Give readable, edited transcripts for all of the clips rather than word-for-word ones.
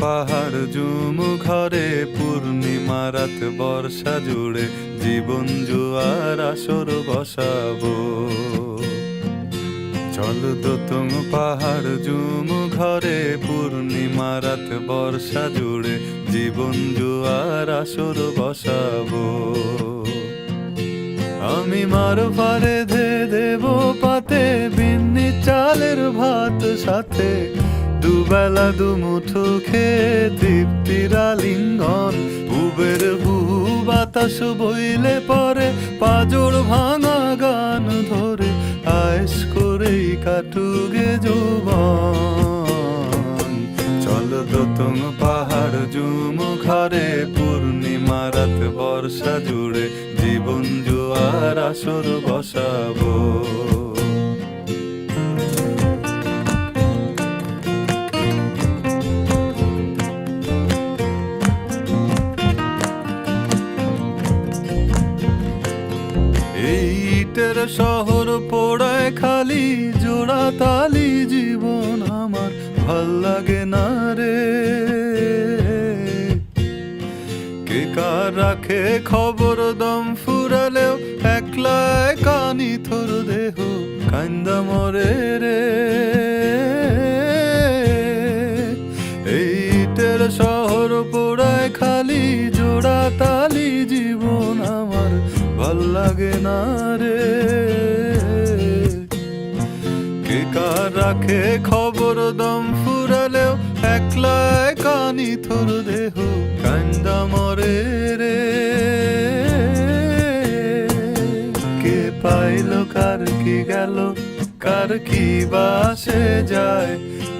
পাহাড় জুমু ঘরে পূর্ণিমা রাত বর্ষা জুড়ে জীবন জুয়ার আসর বসাবো। চল দোতং পাহাড় জুমু ঘরে পূর্ণিমা রাত বর্ষা জুড়ে জীবন জুয়ার আসর বসাবো। আমি মারো পারে ধে দেব পাতে বিন্নি চালের ভাত সাথে দুবেলা দুমুঠো খেয়ে তৃপ্তির আলিঙ্গন। উবের বুহু বাতাস বইলে পরে পাজর ভাঙা গান ধরে আয়েশ করেই কাটুগে যৌবন। চল দোতং পাহাড় জুমু ঘরে পূর্ণিমা রাত বর্ষা জুড়ে জীবন জুয়ার আসর বসাবো। ইটের শহর পোড়ায় খালি জোড়া তালি জীবন আমার ভাল লাগে না রে। কে কার রাখে খবর দম ফুরালেও একলা কানি থর দেহ কান্দা মরে রে। ইটের শহর পোড়ায় খালি জোড়া তালি জীবন আমার ভাল লাগে না রে। কে কার রাখে খবর দম ফুরালেও একলা কানি থর দেহ কান্দা মরে রে। কে পাইল কার কি গেল কার কি বাসে যায়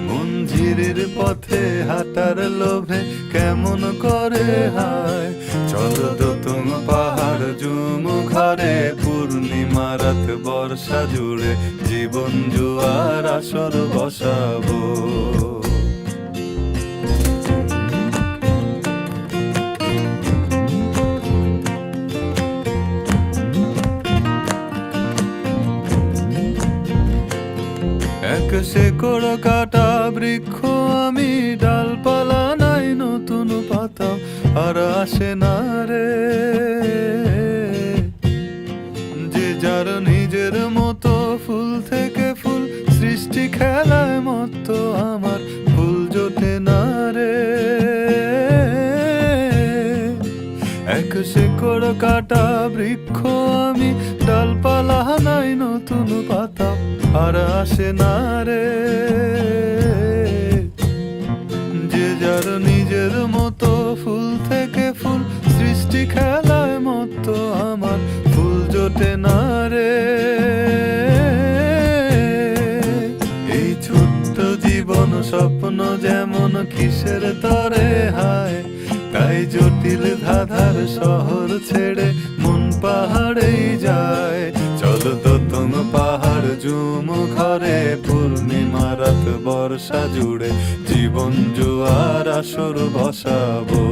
মঞ্জিরের পথে হাঁটার লোভে কেমন করে হায়। চল দোতং পাহাড় জুমু ঘরে পূর্ণিমা রাত বর্ষা জুড়ে জীবন জুয়ার আসর বসাবো। এক শেকড় কাটা বৃক্ষ আমি, ডালপালা নাই নতুন পাতা আর আসে না রে। যে যার নিজের মতো ফুল থেকে ফুল সৃষ্টি খেলায় মতো আমার ফুল জোটে না রে। এক শেকড় কাটা বৃক্ষ আমি, ডালপালা নাই নতুন পাতা আর আসে না রে। যে যার নিজের মতো ফুল থেকে ফুল সৃষ্টি খেলায় মতো আমার ফুল জোটে না রে। এই ছোট্ট জীবন স্বপ্ন যেমন কিসের তরে হায়, তাই জটিল ধাঁধার শহর ছেড়ে মন পাহাড়েই যায়। চল দোতং পাহাড় জুমু ঘরে পূর্ণিমা রাত বর্ষা জুড়ে জীবন জুয়ার আসর বসাবো।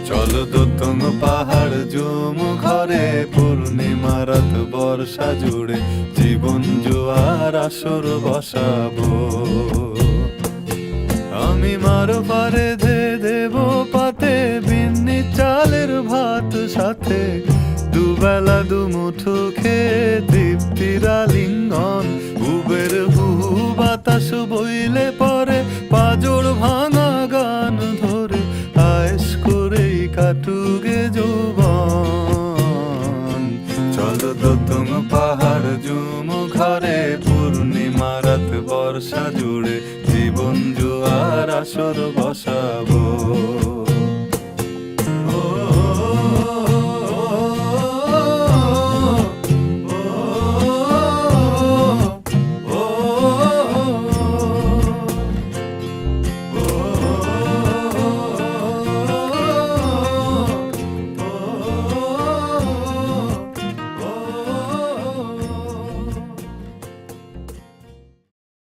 চল দোতং পাহাড় জুমু ঘরে পূর্ণিমা রাত বর্ষা জুড়ে জীবন জুয়ার আসর বসাবো। আমি মারো পারে ধে দেব পাতে বিন্নি চালের ভাত সাথে দুবেলা দুমুঠো খেয়ে তৃপ্তির আলিঙ্গন। উবের হুহু বাতাস বইলে পরে পাজর ভাঙা গান ধরে আয়েশ করেই কাটুগে যৌবন। চল দোতং পাহাড় জুমু ঘরে পূর্ণিমা রাত বর্ষা জুড়ে জীবন জুয়ার আসর